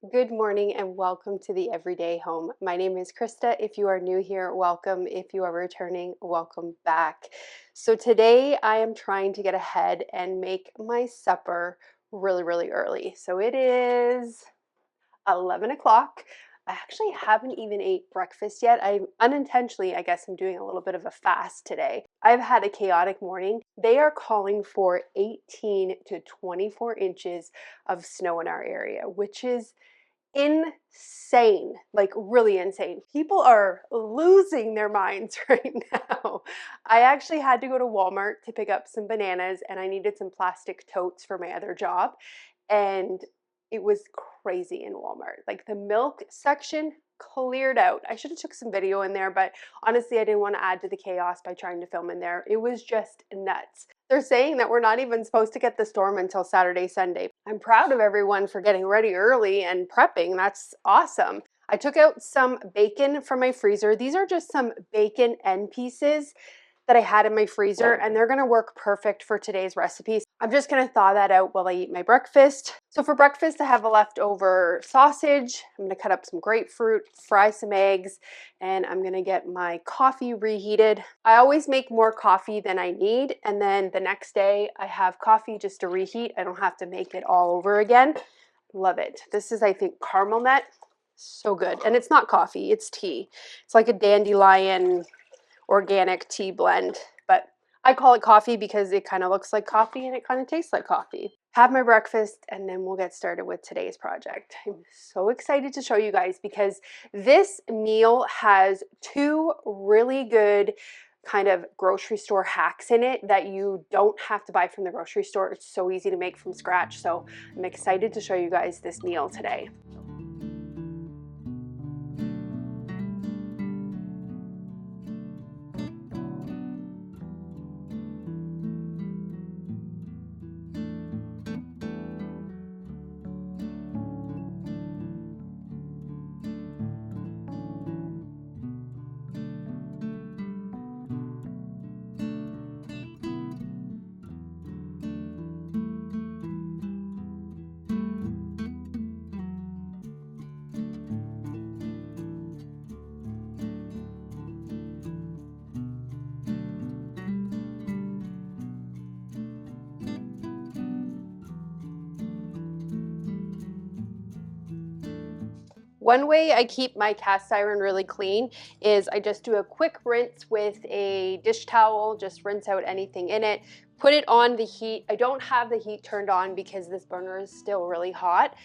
Good morning and welcome to the Everyday Home. My name is Krista. If you are new here, welcome. If you are returning, welcome back. So today I am trying to get ahead and make my supper really early. So it is 11 o'clock. I actually haven't even ate breakfast yet. I unintentionally, I guess I'm doing a little bit of a fast today. I've had a chaotic morning. They are calling for 18 to 24 inches of snow in our area, which is insane, like really insane. People are losing their minds right now. I actually had to go to Walmart to pick up some bananas and I needed some plastic totes for my other job. And it was crazy in Walmart. Like the milk section cleared out. I should have took some video in there, but honestly, I didn't want to add to the chaos by trying to film in there. It was just nuts. They're saying that we're not even supposed to get the storm until Saturday, Sunday. I'm proud of everyone for getting ready early and prepping. That's awesome. I took out some bacon from my freezer. These are just some bacon end pieces that I had in my freezer, and they're gonna work perfect for today's recipe. I'm just gonna thaw that out while I eat my breakfast. So for breakfast, I have a leftover sausage. I'm gonna cut up some grapefruit, fry some eggs, and I'm gonna get my coffee reheated. I always make more coffee than I need, and then the next day I have coffee just to reheat. I don't have to make it all over again. Love it. This is, I think, caramel nut. So good. And it's not coffee, it's tea. It's like a dandelion organic tea blend, but I call it coffee because it kind of looks like coffee and it kind of tastes like coffee. Have my breakfast and then we'll get started with today's project. I'm so excited to show you guys because this meal has two really good kind of grocery store hacks in it that you don't have to buy from the grocery store. It's so easy to make from scratch. So I'm excited to show you guys this meal today. One way I keep my cast iron really clean is I just do a quick rinse with a dish towel, just rinse out anything in it, put it on the heat. I don't have the heat turned on because this burner is still really hot.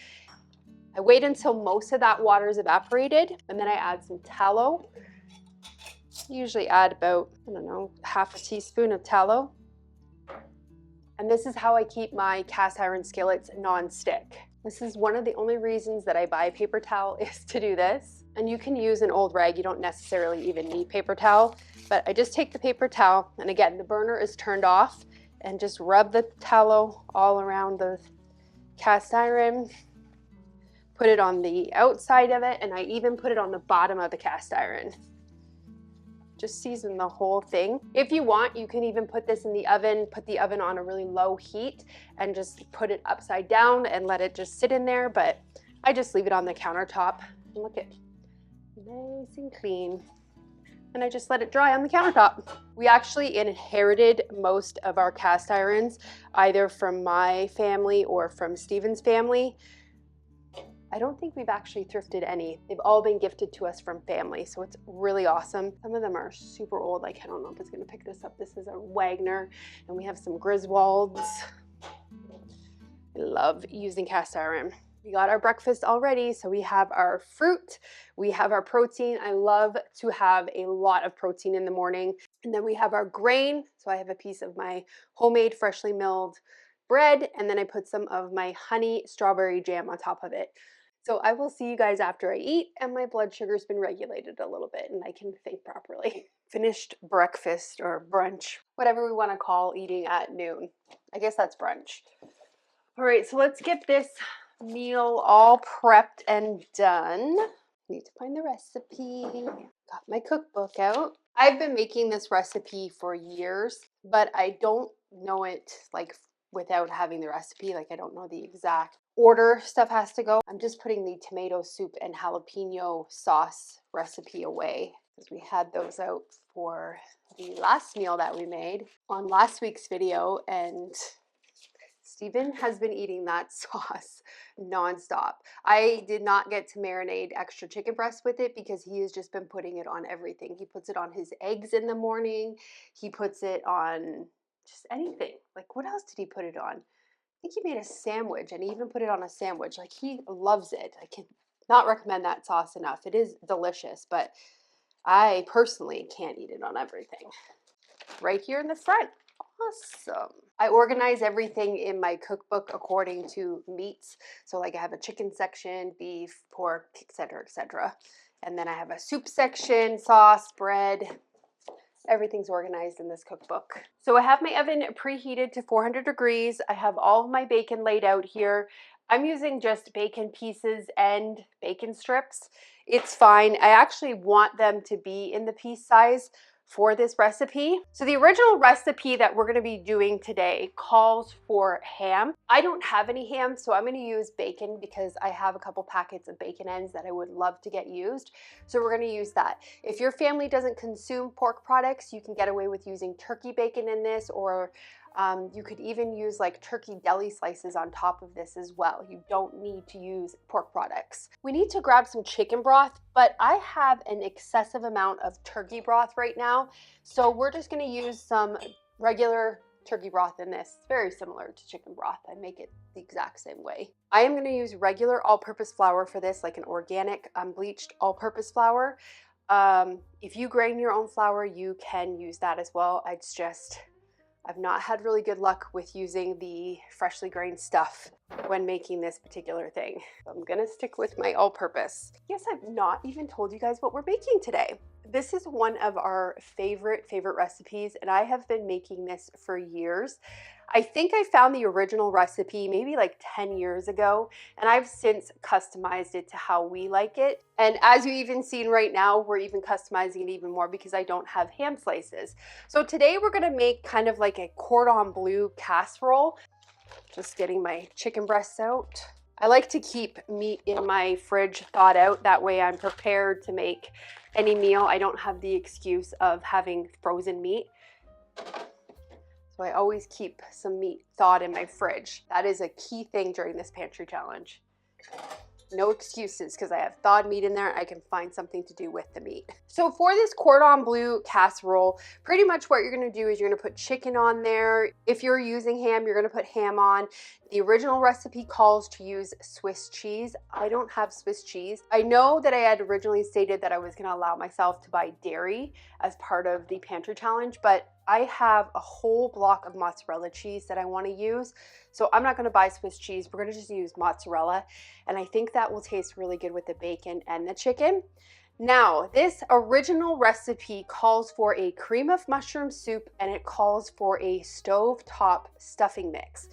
I wait until most of that water is evaporated and then I add some tallow. Usually add about, I don't know, half a teaspoon of tallow. And this is how I keep my cast iron skillets non-stick. This is one of the only reasons that I buy paper towel is to do this. And you can use an old rag, you don't necessarily even need paper towel, but I just take the paper towel, and again, the burner is turned off, and just rub the tallow all around the cast iron, put it on the outside of it, and I even put it on the bottom of the cast iron. Just season the whole thing. If you want, you can even put this in the oven, put the oven on a really low heat and just put it upside down and let it just sit in there, but I just leave it on the countertop. And look at, nice and clean. And I just let it dry on the countertop. We actually inherited most of our cast irons, either from my family or from Stephen's family. I don't think we've actually thrifted any. They've all been gifted to us from family, so it's really awesome. Some of them are super old, like I don't know if it's gonna pick this up. This is a Wagner, and we have some Griswolds. I love using cast iron. We got our breakfast already, so we have our fruit, we have our protein. I love to have a lot of protein in the morning. And then we have our grain, so I have a piece of my homemade freshly milled bread, and then I put some of my honey strawberry jam on top of it. So I will see you guys after I eat and my blood sugar's been regulated a little bit and I can think properly. Finished breakfast or brunch, whatever we want to call eating at noon. I guess that's brunch. All right, so let's get this meal all prepped and done. Need to find the recipe. Got my cookbook out. I've been making this recipe for years, but I don't know it like without having the recipe. Like I don't know the exact order stuff has to go. I'm just putting the tomato soup and jalapeno sauce recipe away because we had those out for the last meal that we made on last week's video, and Steven has been eating that sauce nonstop. I did not get to marinate extra chicken breast with it because he has just been putting it on everything. He puts it on his eggs in the morning. He puts it on just anything. Like, what else did he put it on? I think he made a sandwich, and he even put it on a sandwich. Like, he loves it. I can not recommend that sauce enough. It is delicious, but I personally can't eat it on everything. Right here in the front. Awesome. I organize everything in my cookbook according to meats. So like I have a chicken section, beef, pork, etc., etc. And then I have a soup section, sauce, bread. Everything's organized in this cookbook. So I have my oven preheated to 400 degrees. I have all of my bacon laid out here. I'm using just bacon pieces and bacon strips. It's fine. I actually want them to be in the piece size for this recipe. So the original recipe that we're gonna be doing today calls for ham. I don't have any ham, so I'm gonna use bacon because I have a couple packets of bacon ends that I would love to get used. So we're gonna use that. If your family doesn't consume pork products, you can get away with using turkey bacon in this, or you could even use like turkey deli slices on top of this as well. You don't need to use pork products. We need to grab some chicken broth, but I have an excessive amount of turkey broth right now. So we're just gonna use some regular turkey broth in this. It's very similar to chicken broth. I make it the exact same way. I am gonna use regular all-purpose flour for this, like an organic unbleached all-purpose flour. If you grain your own flour, you can use that as well. I've not had really good luck with using the freshly grained stuff when making this particular thing. So I'm gonna stick with my all-purpose. Yes, I've not even told you guys what we're making today. This is one of our favorite recipes, and I have been making this for years. I think I found the original recipe maybe like 10 years ago, and I've since customized it to how we like it. And as you even seen right now, we're even customizing it even more because I don't have ham slices. So today we're gonna make kind of like a cordon bleu casserole. Just getting my chicken breasts out. I like to keep meat in my fridge thawed out. That way I'm prepared to make any meal. I don't have the excuse of having frozen meat. So I always keep some meat thawed in my fridge. That is a key thing during this pantry challenge. No excuses, because I have thawed meat in there. I can find something to do with the meat. So for this cordon bleu casserole, pretty much what you're gonna do is you're gonna put chicken on there. If you're using ham, you're gonna put ham on. The original recipe calls to use Swiss cheese. I don't have Swiss cheese. I know that I had originally stated that I was gonna allow myself to buy dairy as part of the pantry challenge, but I have a whole block of mozzarella cheese that I wanna use. So I'm not gonna buy Swiss cheese. We're gonna just use mozzarella. And I think that will taste really good with the bacon and the chicken. Now, this original recipe calls for a cream of mushroom soup, and it calls for a stovetop stuffing mix.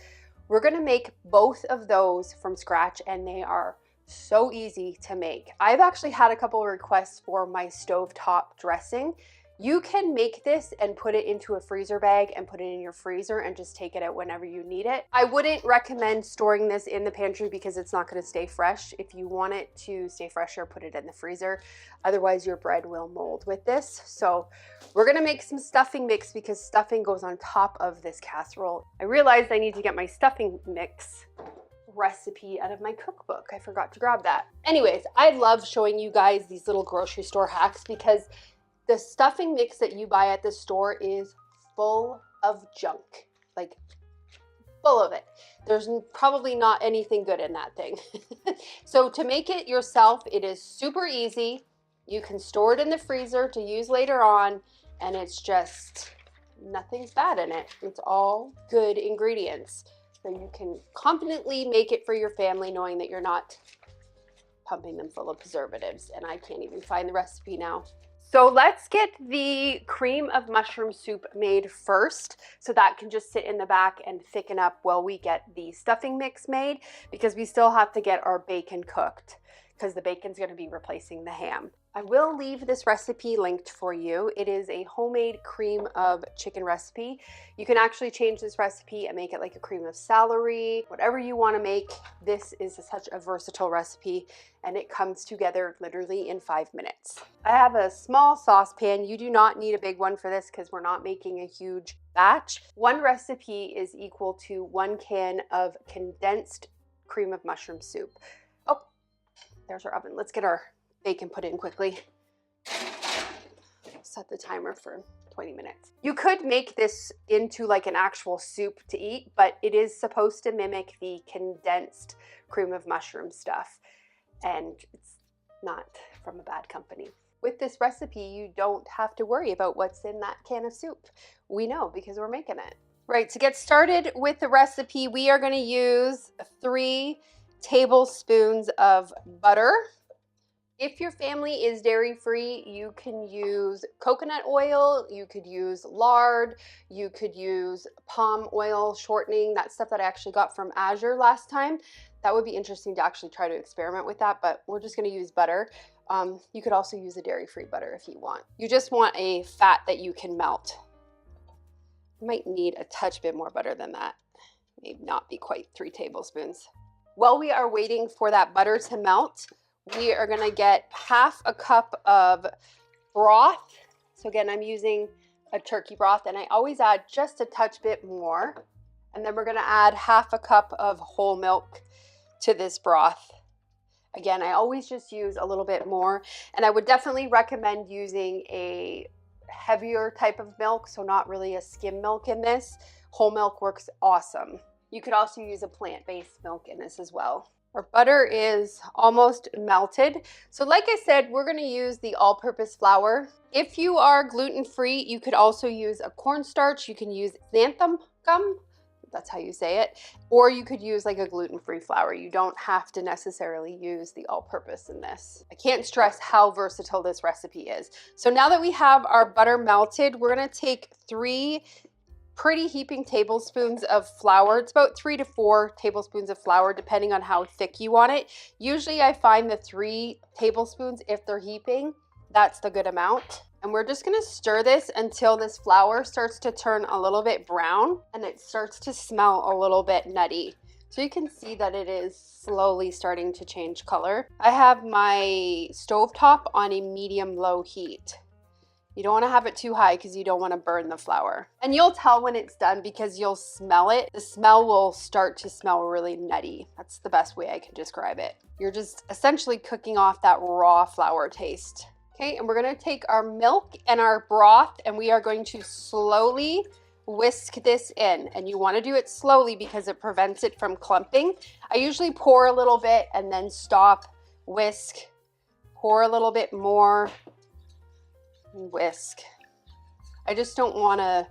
We're gonna make both of those from scratch, and they are so easy to make. I've actually had a couple of requests for my stovetop dressing. You can make this and put it into a freezer bag and put it in your freezer and just take it out whenever you need it. I wouldn't recommend storing this in the pantry because it's not going to stay fresh. If you want it to stay fresher, put it in the freezer. Otherwise, your bread will mold with this. So we're going to make some stuffing mix because stuffing goes on top of this casserole. I realized I need to get my stuffing mix recipe out of my cookbook. I forgot to grab that. Anyways, I love showing you guys these little grocery store hacks because the stuffing mix that you buy at the store is full of junk, like full of it. There's probably not anything good in that thing. So to make it yourself, it is super easy. You can store it in the freezer to use later on, and it's just, nothing's bad in it. It's all good ingredients. So you can confidently make it for your family knowing that you're not pumping them full of preservatives. And I can't even find the recipe now. So let's get the cream of mushroom soup made first, so that can just sit in the back and thicken up while we get the stuffing mix made, because we still have to get our bacon cooked. because the bacon's going to be replacing the ham. I will leave this recipe linked for you. It is a homemade cream of chicken recipe. You can actually change this recipe and make it like a cream of celery, whatever you want to make. This is such a versatile recipe and it comes together literally in 5 minutes. I have a small saucepan. You do not need a big one for this because we're not making a huge batch. One recipe is equal to 1 can of condensed cream of mushroom soup. Oh, there's our oven. Let's get our bacon put in quickly. Set the timer for 20 minutes. You could make this into like an actual soup to eat, but it is supposed to mimic the condensed cream of mushroom stuff, and it's not from a bad company. With this recipe, you don't have to worry about what's in that can of soup. We know because we're making it. Right, to get started with the recipe, we are going to use 3 tablespoons of butter. If your family is dairy-free, you can use coconut oil, you could use lard, you could use palm oil shortening, that stuff that I actually got from Azure last time. That would be interesting to actually try to experiment with that, but we're just going to use butter. You could also use a dairy-free butter if you want. You just want a fat that you can melt. You might need a touch bit more butter than that. Maybe not be quite 3 tablespoons. While we are waiting for that butter to melt, we are gonna get 1/2 cup of broth. So again, I'm using a turkey broth and I always add just a touch bit more. And then we're gonna add 1/2 cup of whole milk to this broth. Again, I always just use a little bit more, and I would definitely recommend using a heavier type of milk, so not really a skim milk in this. Whole milk works awesome. You could also use a plant-based milk in this as well. Our butter is almost melted. So like I said, we're gonna use the all-purpose flour. If you are gluten-free, you could also use a cornstarch. You can use xanthan gum, that's how you say it, or you could use like a gluten-free flour. You don't have to necessarily use the all-purpose in this. I can't stress how versatile this recipe is. So now that we have our butter melted, we're gonna take 3 pretty heaping tablespoons of flour. It's about 3 to 4 tablespoons of flour, depending on how thick you want it. Usually I find the 3 tablespoons, if they're heaping, that's the good amount. And we're just gonna stir this until this flour starts to turn a little bit brown and it starts to smell a little bit nutty. So you can see that it is slowly starting to change color. I have my stovetop on a medium-low heat. You don't want to have it too high because you don't want to burn the flour. And you'll tell when it's done because you'll smell it. The smell will start to smell really nutty. That's the best way I can describe it. You're just essentially cooking off that raw flour taste. Okay, and we're going to take our milk and our broth and we are going to slowly whisk this in. And you want to do it slowly because it prevents it from clumping. I usually pour a little bit and then stop, whisk, pour a little bit more, whisk. I just don't want to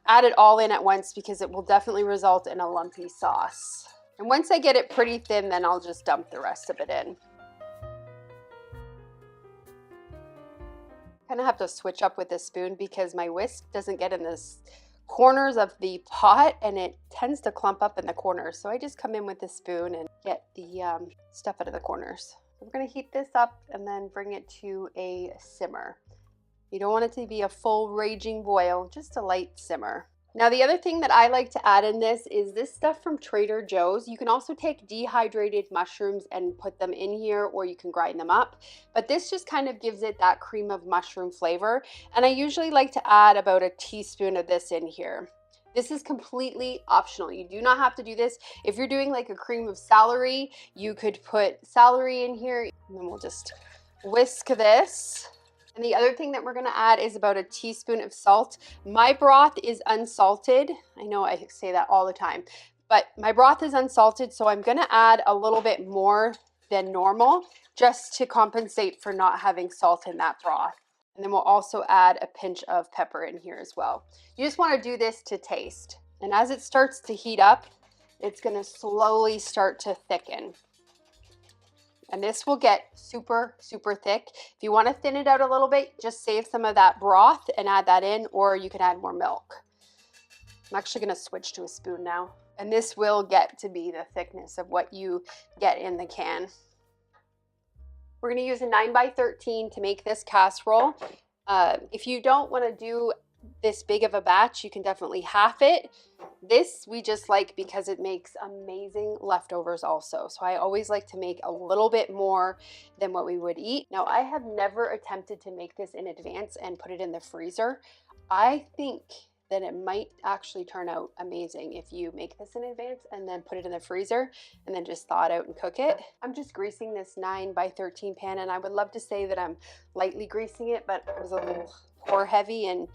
add it all in at once because it will definitely result in a lumpy sauce. And once I get it pretty thin, then I'll just dump the rest of it in. Kind of have to switch up with this spoon because my whisk doesn't get in the corners of the pot and it tends to clump up in the corners. So I just come in with the spoon and get the stuff out of the corners. So we're going to heat this up and then bring it to a simmer. You don't want it to be a full raging boil, just a light simmer. Now the other thing that I like to add in this is this stuff from Trader Joe's. You can also take dehydrated mushrooms and put them in here, or you can grind them up. But this just kind of gives it that cream of mushroom flavor. And I usually like to add about a teaspoon of this in here. This is completely optional. You do not have to do this. If you're doing like a cream of celery, you could put celery in here. And then we'll just whisk this. And the other thing that we're gonna add is about a teaspoon of salt. My broth is unsalted. I know I say that all the time, but my broth is unsalted, so I'm gonna add a little bit more than normal just to compensate for not having salt in that broth. And then we'll also add a pinch of pepper in here as well. You just wanna do this to taste. And as it starts to heat up, it's gonna slowly start to thicken. And this will get super, super thick. If you want to thin it out a little bit, just save some of that broth and add that in, or you can add more milk. I'm actually going to switch to a spoon now. And this will get to be the thickness of what you get in the can. We're gonna use a 9 by 13 to make this casserole. If you don't wanna do this big of a batch, you can definitely half it. This we just like because it makes amazing leftovers also. So I always like to make a little bit more than what we would eat. Now I have never attempted to make this in advance and put it in the freezer. I think that it might actually turn out amazing if you make this in advance and then put it in the freezer and then just thaw it out and cook it. I'm just greasing this 9 by 13 pan, and I would love to say that I'm lightly greasing it, but it was a little pour heavy, and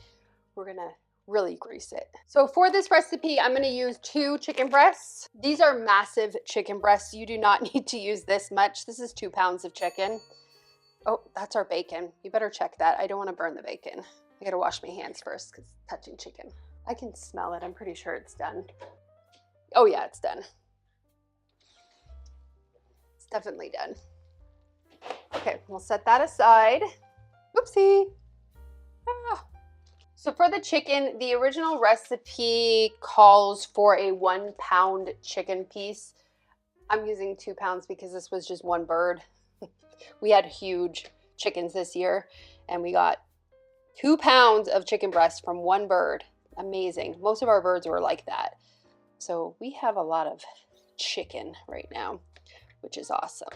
we're gonna really grease it. So for this recipe, I'm gonna use 2 chicken breasts. These are massive chicken breasts. You do not need to use this much. This is 2 pounds of chicken. Oh, that's our bacon. You better check that. I don't wanna burn the bacon. I gotta wash my hands first because touching chicken. I can smell it. I'm pretty sure it's done. Oh yeah, it's done. It's definitely done. Okay, we'll set that aside. Whoopsie. Ah. So for the chicken, the original recipe calls for a 1 pound chicken piece. I'm using 2 pounds because this was just one bird. We had huge chickens this year, and we got 2 pounds of chicken breast from one bird. Amazing. Most of our birds were like that. So we have a lot of chicken right now, which is awesome.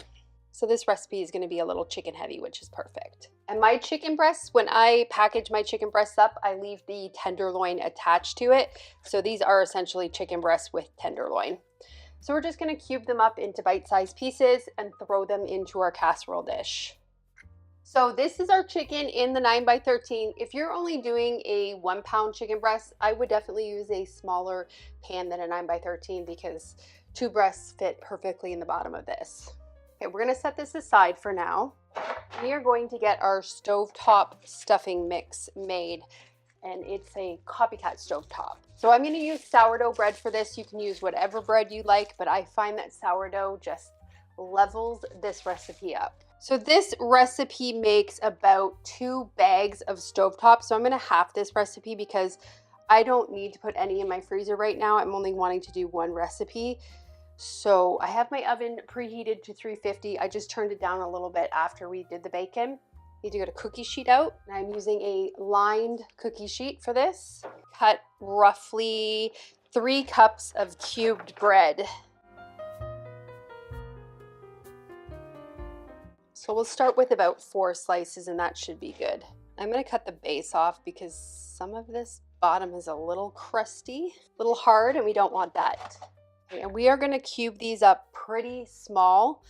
So this recipe is going to be a little chicken heavy, which is perfect. And my chicken breasts, when I package my chicken breasts up, I leave the tenderloin attached to it. So these are essentially chicken breasts with tenderloin. So we're just going to cube them up into bite-sized pieces and throw them into our casserole dish. So this is our chicken in the 9 by 13. If you're only doing a 1 pound chicken breast, I would definitely use a smaller pan than a 9 by 13 because 2 breasts fit perfectly in the bottom of this. Okay, we're gonna set this aside for now. We are going to get our stovetop stuffing mix made, and it's a copycat stovetop. So I'm gonna use sourdough bread for this. You can use whatever bread you like, but I find that sourdough just levels this recipe up. So this recipe makes about 2 bags of stovetop. So I'm gonna half this recipe because I don't need to put any in my freezer right now. I'm only wanting to do 1 recipe. So I have my oven preheated to 350. I just turned it down a little bit after we did the bacon. Need to get a cookie sheet out. And I'm using a lined cookie sheet for this. Cut roughly 3 cups of cubed bread. So we'll start with about 4 slices, and that should be good. I'm gonna cut the base off because some of this bottom is a little crusty, a little hard, and we don't want that. Okay, and we are gonna cube these up pretty small.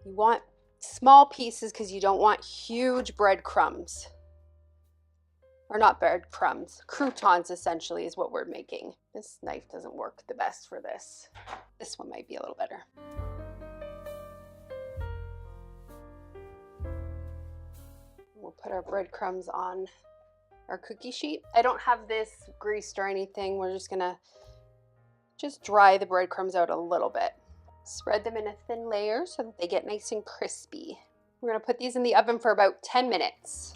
You want small pieces because you don't want huge breadcrumbs. Or not breadcrumbs, croutons essentially is what we're making. This knife doesn't work the best for this. This one might be a little better. We'll put our breadcrumbs on our cookie sheet. I don't have this greased or anything. We're just gonna dry the breadcrumbs out a little bit. Spread them in a thin layer so that they get nice and crispy. We're gonna put these in the oven for about 10 minutes.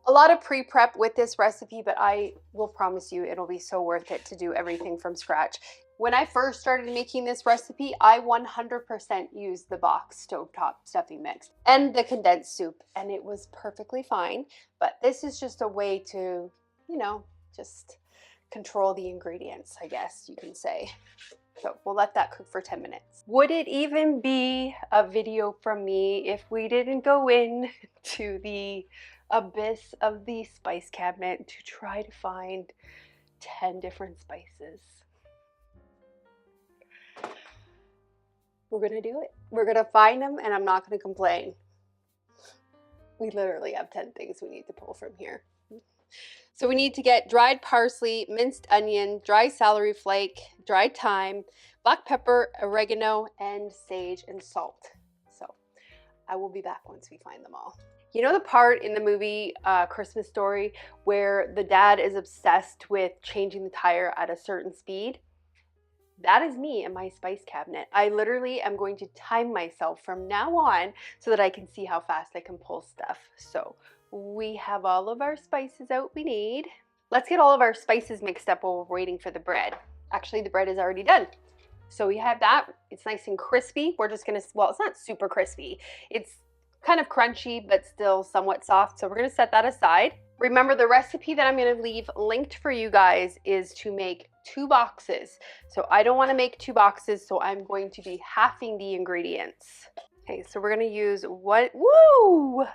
A lot of pre-prep with this recipe, but I will promise you it'll be so worth it to do everything from scratch. When I first started making this recipe, I 100% used the box stovetop stuffing mix and the condensed soup, and it was perfectly fine. But this is just a way to, you know, just control the ingredients, I guess you can say. So we'll let that cook for 10 minutes. Would it even be a video from me if we didn't go in to the abyss of the spice cabinet to try to find 10 different spices? We're gonna do it. We're gonna find them, and I'm not gonna complain. We literally have 10 things we need to pull from here. So we need to get dried parsley, minced onion, dry celery flake, dried thyme, black pepper, oregano, and sage and salt. So I will be back once we find them all. You know the part in the movie Christmas Story where the dad is obsessed with changing the tire at a certain speed? That is me and my spice cabinet. I literally am going to time myself from now on so that I can see how fast I can pull stuff. So we have all of our spices out we need. Let's get all of our spices mixed up while we're waiting for the bread. Actually, the bread is already done. So we have that. It's nice and crispy. We're just gonna, well, it's not super crispy. It's kind of crunchy, but still somewhat soft. So we're gonna set that aside. Remember, the recipe that I'm gonna leave linked for you guys is to make 2 boxes. So I don't wanna make 2 boxes, so I'm going to be halving the ingredients. Okay, so we're gonna use what, woo!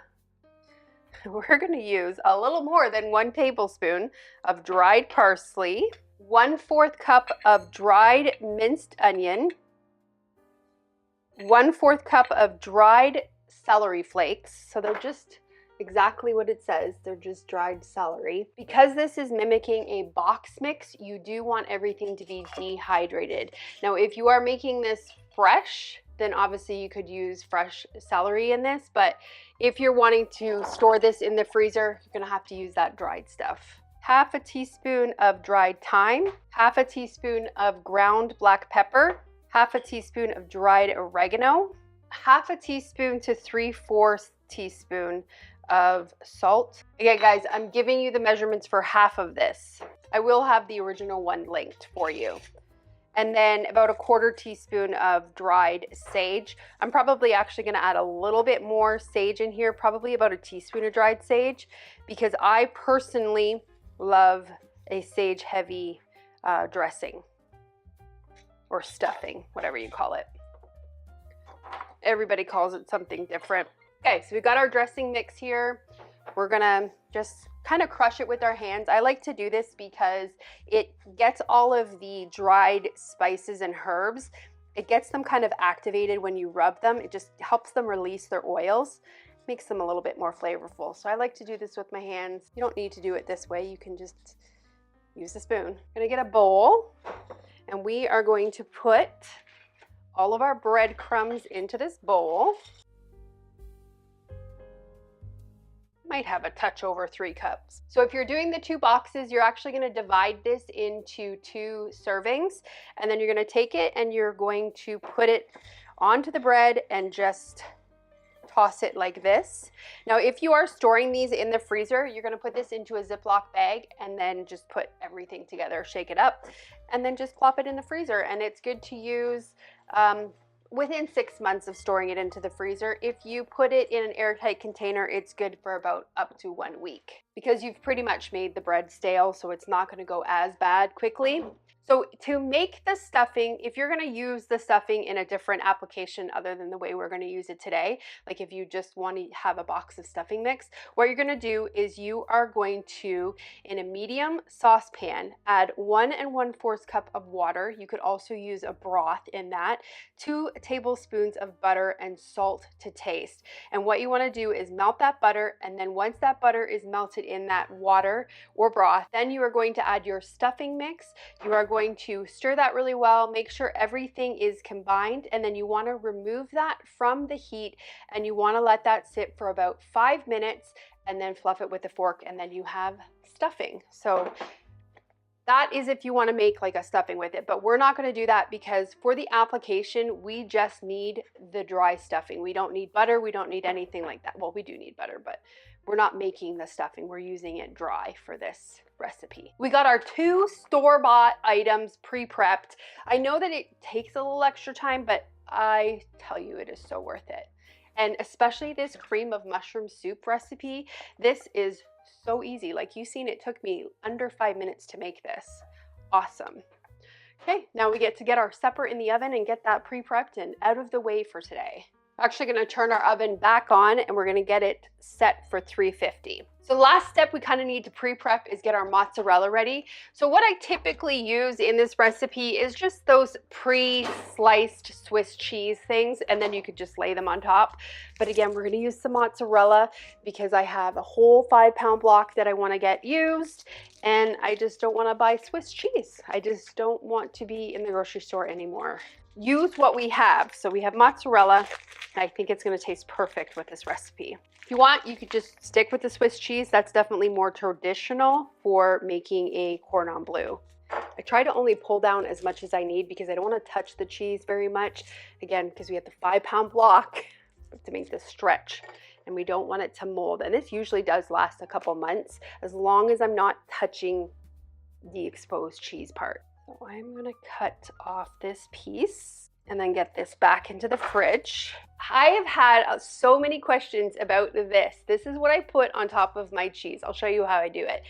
We're gonna use a little more than 1 tablespoon of dried parsley, 1/4 cup of dried minced onion, 1/4 cup of dried celery flakes. So they're just exactly what it says. They're just dried celery. Because this is mimicking a box mix, you do want everything to be dehydrated. Now, if you are making this fresh, then obviously you could use fresh celery in this. But if you're wanting to store this in the freezer, you're gonna have to use that dried stuff. 1/2 teaspoon of dried thyme, 1/2 teaspoon of ground black pepper, 1/2 teaspoon of dried oregano, 1/2 teaspoon to 3/4 teaspoon of salt. Again, guys, I'm giving you the measurements for half of this. I will have the original one linked for you. And then about 1/4 teaspoon of dried sage. I'm probably actually gonna add a little bit more sage in here, probably about 1 teaspoon of dried sage, because I personally love a sage heavy dressing or stuffing, whatever you call it. Everybody calls it something different. Okay, so we got our dressing mix here. We're gonna just kind of crush it with our hands. I like to do this because it gets all of the dried spices and herbs. It gets them kind of activated when you rub them. It just helps them release their oils, makes them a little bit more flavorful. So I like to do this with my hands. You don't need to do it this way. You can just use a spoon. I'm gonna get a bowl, and we are going to put all of our breadcrumbs into this bowl. Might have a touch over 3 cups. So if you're doing the 2 boxes, you're actually gonna divide this into 2 servings, and then you're gonna take it and you're going to put it onto the bread and just toss it like this. Now, if you are storing these in the freezer, you're gonna put this into a Ziploc bag and then just put everything together, shake it up, and then just plop it in the freezer. And it's good to use within 6 months of storing it into the freezer. If you put it in an airtight container, it's good for about up to 1 week because you've pretty much made the bread stale, so it's not gonna go as bad quickly. So to make the stuffing, if you're gonna use the stuffing in a different application other than the way we're gonna use it today, like if you just want to have a box of stuffing mix, what you're gonna do is you are going to, in a medium saucepan, add 1 1/4 cup of water. You could also use a broth in that, 2 tablespoons of butter, and salt to taste. And what you wanna do is melt that butter, and then once that butter is melted in that water or broth, then you are going to add your stuffing mix. You are going to stir that really well, make sure everything is combined, and then you want to remove that from the heat and you want to let that sit for about 5 minutes and then fluff it with a fork, and then you have stuffing. So that is if you want to make like a stuffing with it, but we're not going to do that because for the application, we just need the dry stuffing. We don't need butter. We don't need anything like that. Well, we do need butter, but we're not making the stuffing. We're using it dry for this recipe. We got our 2 store-bought items pre-prepped. I know that it takes a little extra time, but I tell you, it is so worth it. And especially this cream of mushroom soup recipe, this is so easy. Like you've seen, it took me under 5 minutes to make this. Awesome. Okay, now we get to get our supper in the oven and get that pre-prepped and out of the way for today. I'm actually gonna turn our oven back on and we're gonna get it set for 350. So the last step we kind of need to pre-prep is get our mozzarella ready. So what I typically use in this recipe is just those pre-sliced Swiss cheese things, and then you could just lay them on top. But again, we're gonna use some mozzarella because I have a whole 5-pound block that I wanna get used, and I just don't wanna buy Swiss cheese. I just don't want to be in the grocery store anymore. Use what we have. So we have mozzarella. I think it's gonna taste perfect with this recipe. If you want, you could just stick with the Swiss cheese. That's definitely more traditional for making a cordon bleu. I try to only pull down as much as I need because I don't want to touch the cheese very much. Again, because we have the 5-pound block to make this stretch and we don't want it to mold. And this usually does last a couple months as long as I'm not touching the exposed cheese part. So I'm gonna cut off this piece and then get this back into the fridge. I have had so many questions about this. This is what I put on top of my cheese. I'll show you how I do it.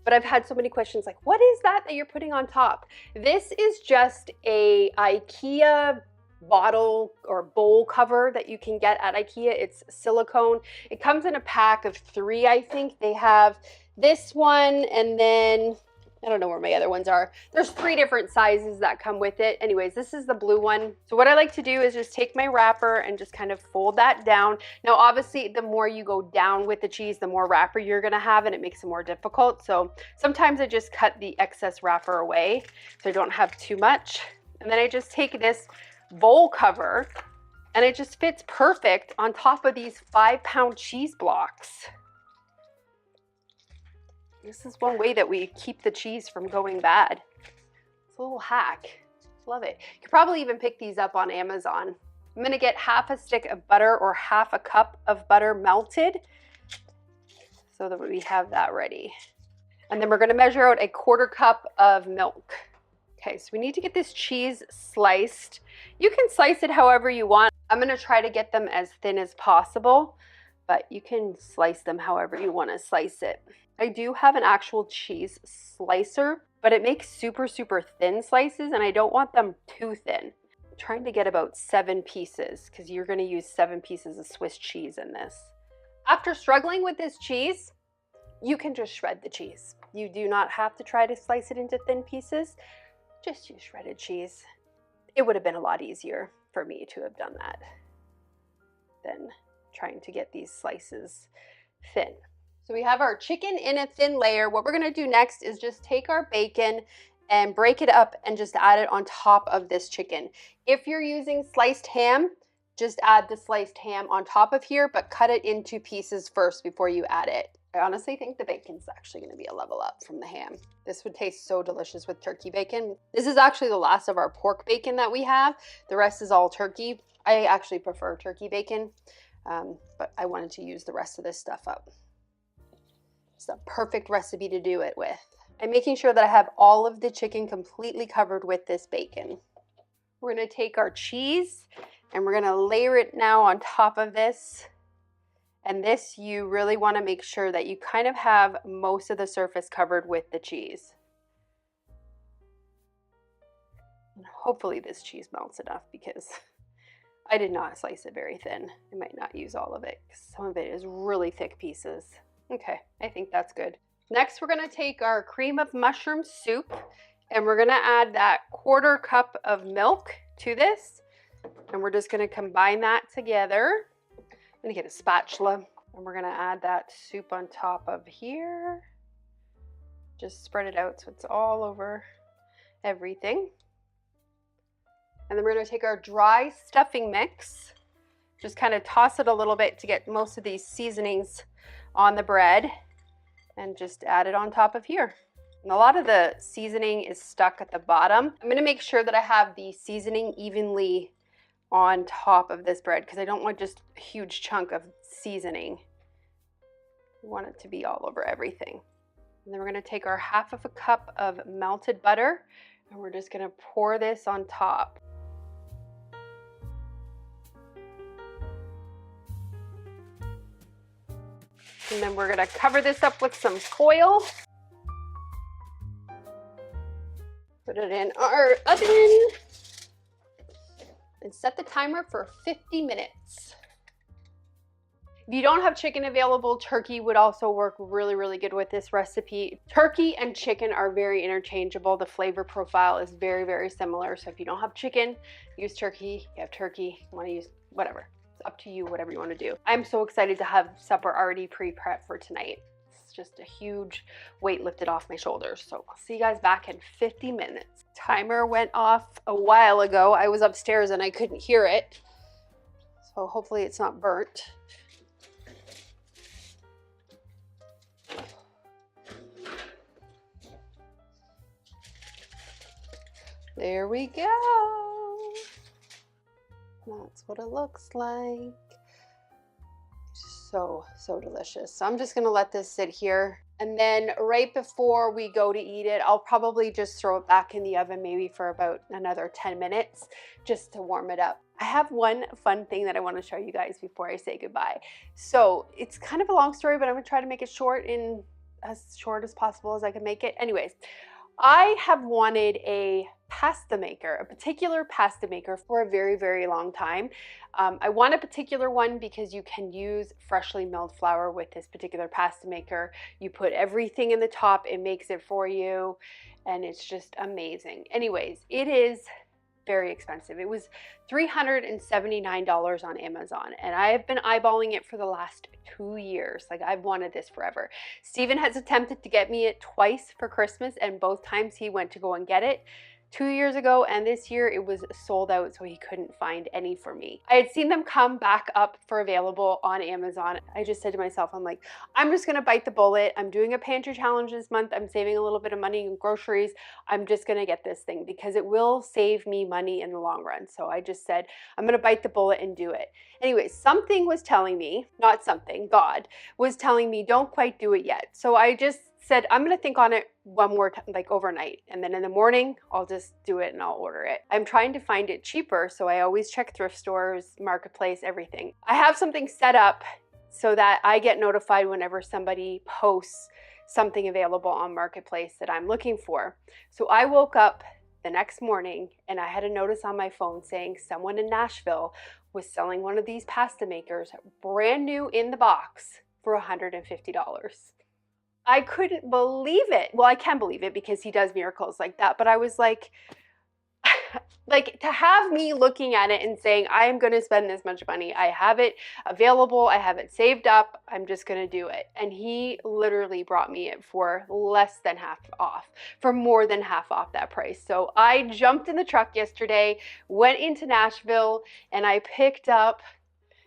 But I've had so many questions like, what is that you're putting on top? This is just a IKEA bottle or bowl cover that you can get at IKEA. It's silicone. It comes in a pack of 3, I think. They have this one, and then I don't know where my other ones are. There's 3 different sizes that come with it. Anyways, this is the blue one. So what I like to do is just take my wrapper and just kind of fold that down. Now, obviously, the more you go down with the cheese, the more wrapper you're gonna have, and it makes it more difficult. So sometimes I just cut the excess wrapper away so I don't have too much. And then I just take this bowl cover and it just fits perfect on top of these 5-pound cheese blocks. This is one way that we keep the cheese from going bad. It's a little hack. Love it. You could probably even pick these up on Amazon. I'm gonna get half a stick of butter or half a cup of butter melted so that we have that ready. And then we're gonna measure out a 1/4 cup of milk. Okay, so we need to get this cheese sliced. You can slice it however you want. I'm gonna try to get them as thin as possible, but you can slice them however you wanna slice it. I do have an actual cheese slicer, but it makes super, super thin slices and I don't want them too thin. I'm trying to get about 7 pieces because you're gonna use 7 pieces of Swiss cheese in this. After struggling with this cheese, you can just shred the cheese. You do not have to try to slice it into thin pieces. Just use shredded cheese. It would have been a lot easier for me to have done that than trying to get these slices thin. So we have our chicken in a thin layer. What we're gonna do next is just take our bacon and break it up and just add it on top of this chicken. If you're using sliced ham, just add the sliced ham on top of here, but cut it into pieces first before you add it. I honestly think the bacon's actually gonna be a level up from the ham. This would taste so delicious with turkey bacon. This is actually the last of our pork bacon that we have. The rest is all turkey. I actually prefer turkey bacon, but I wanted to use the rest of this stuff up. It's a perfect recipe to do it with. I'm making sure that I have all of the chicken completely covered with this bacon. We're gonna take our cheese and we're gonna layer it now on top of this. And this, you really wanna make sure that you kind of have most of the surface covered with the cheese. And hopefully this cheese melts enough because I did not slice it very thin. I might not use all of it because some of it is really thick pieces. Okay, I think that's good. Next, we're gonna take our cream of mushroom soup and we're gonna add that 1/4 cup of milk to this. And we're just gonna combine that together. I'm gonna get a spatula and we're gonna add that soup on top of here. Just spread it out so it's all over everything. And then we're gonna take our dry stuffing mix, just kind of toss it a little bit to get most of these seasonings on the bread and just add it on top of here. And a lot of the seasoning is stuck at the bottom. I'm gonna make sure that I have the seasoning evenly on top of this bread because I don't want just a huge chunk of seasoning. We want it to be all over everything. And then we're gonna take our 1/2 cup of melted butter and we're just gonna pour this on top. And then we're gonna cover this up with some foil. Put it in our oven and set the timer for 50 minutes. If you don't have chicken available, turkey would also work really, really good with this recipe. Turkey and chicken are very interchangeable. The flavor profile is very, very similar. So if you don't have chicken, use turkey. You have turkey, you wanna use whatever. It's up to you, whatever you wanna do. I'm so excited to have supper already pre-prepped for tonight. It's just a huge weight lifted off my shoulders. So I'll see you guys back in 50 minutes. Timer went off a while ago. I was upstairs and I couldn't hear it. So hopefully it's not burnt. There we go. That's what it looks like. So delicious. So I'm just gonna let this sit here And then right before we go to eat it, I'll probably just throw it back in the oven maybe for about another 10 minutes just to warm it up. I have one fun thing that I want to show you guys before I say goodbye. So it's kind of a long story, but I'm gonna try to make it short as possible as I can make it. Anyways, I have wanted a pasta maker, a particular pasta maker for a very, very long time. I want a particular one because you can use freshly milled flour with this particular pasta maker. You put everything in the top, it makes it for you, and it's just amazing. Anyways, it is very expensive. It was $379 on Amazon, and I have been eyeballing it for the last 2 years. Like, I've wanted this forever. Steven has attempted to get me it twice for Christmas, and both times he went to go and get it. 2 years ago, and this year it was sold out, so he couldn't find any for me. I had seen them come back up for available on Amazon. I just said to myself, I'm like, I'm just gonna bite the bullet. I'm doing a pantry challenge this month. I'm saving a little bit of money in groceries. I'm just gonna get this thing because it will save me money in the long run. So I just said, I'm gonna bite the bullet and do it. Anyway, something was telling me, not something, God was telling me, don't quite do it yet. So I just said, I'm gonna think on it one more time, like overnight, and then in the morning I'll just do it and I'll order it. I'm trying to find it cheaper, so I always check thrift stores, marketplace, everything. I have something set up so that I get notified whenever somebody posts something available on marketplace that I'm looking for. So I woke up the next morning and I had a notice on my phone saying someone in Nashville was selling one of these pasta makers brand new in the box for $150. I couldn't believe it. Well, I can believe it because he does miracles like that. But I was like, like, to have me looking at it and saying, I am going to spend this much money. I have it available. I have it saved up. I'm just going to do it. And he literally brought me it for less than half off, for more than half off that price. So I jumped in the truck yesterday, went into Nashville, and I picked up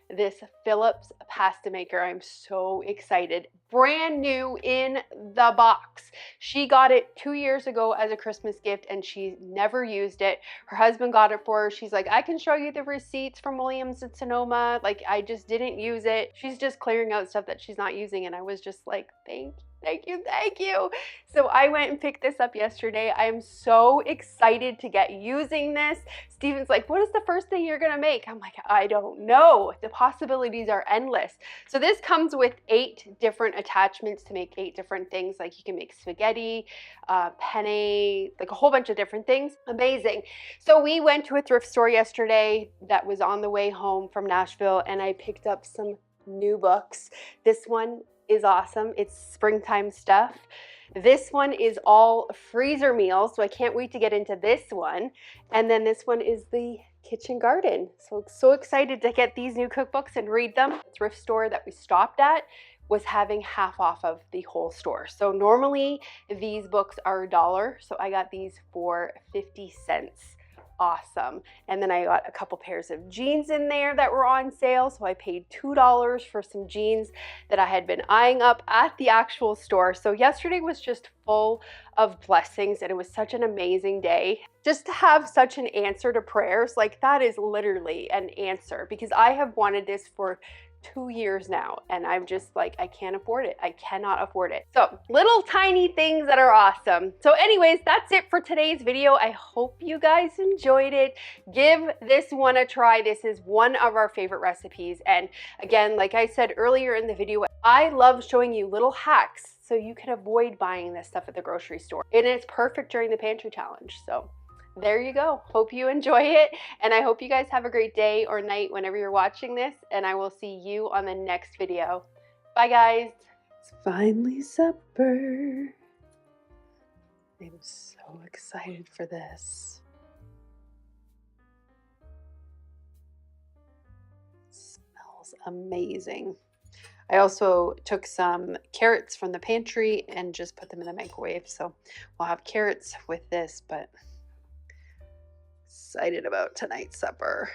this Philips pasta maker. I'm so excited. Brand new in the box. She got it 2 years ago as a Christmas gift and she never used it. Her husband got it for her. She's like, I can show you the receipts from Williams and Sonoma. Like, I just didn't use it. She's just clearing out stuff that she's not using. And I was just like, thank you. Thank you, thank you. So I went and picked this up yesterday. I am so excited to get using this. Steven's like, what is the first thing you're gonna make? I'm like, I don't know. The possibilities are endless. So this comes with 8 different attachments to make 8 different things. Like, you can make spaghetti, penne, like a whole bunch of different things. Amazing. So we went to a thrift store yesterday that was on the way home from Nashville, and I picked up some new books. This one is awesome. It's springtime stuff. This one is all freezer meals, so I can't wait to get into this one. And then this one is the kitchen garden. So excited to get these new cookbooks and read them. The thrift store that we stopped at was having half off of the whole store. So normally these books are $1, so I got these for 50 cents. Awesome. And then I got a couple pairs of jeans in there that were on sale. So I paid $2 for some jeans that I had been eyeing up at the actual store. So yesterday was just full of blessings and it was such an amazing day. Just to have such an answer to prayers, like, that is literally an answer, because I have wanted this for 2 years now and I'm just like, I can't afford it. I cannot afford it. So little tiny things that are awesome. So anyways, that's it for today's video. I hope you guys enjoyed it. Give this one a try. This is one of our favorite recipes. And again, like I said earlier in the video, I love showing you little hacks so you can avoid buying this stuff at the grocery store. And it's perfect during the pantry challenge. So there you go. Hope you enjoy it. And I hope you guys have a great day or night whenever you're watching this. And I will see you on the next video. Bye, guys. It's finally supper. I'm so excited for this. It smells amazing. I also took some carrots from the pantry and just put them in the microwave. So we'll have carrots with this, but excited about tonight's supper.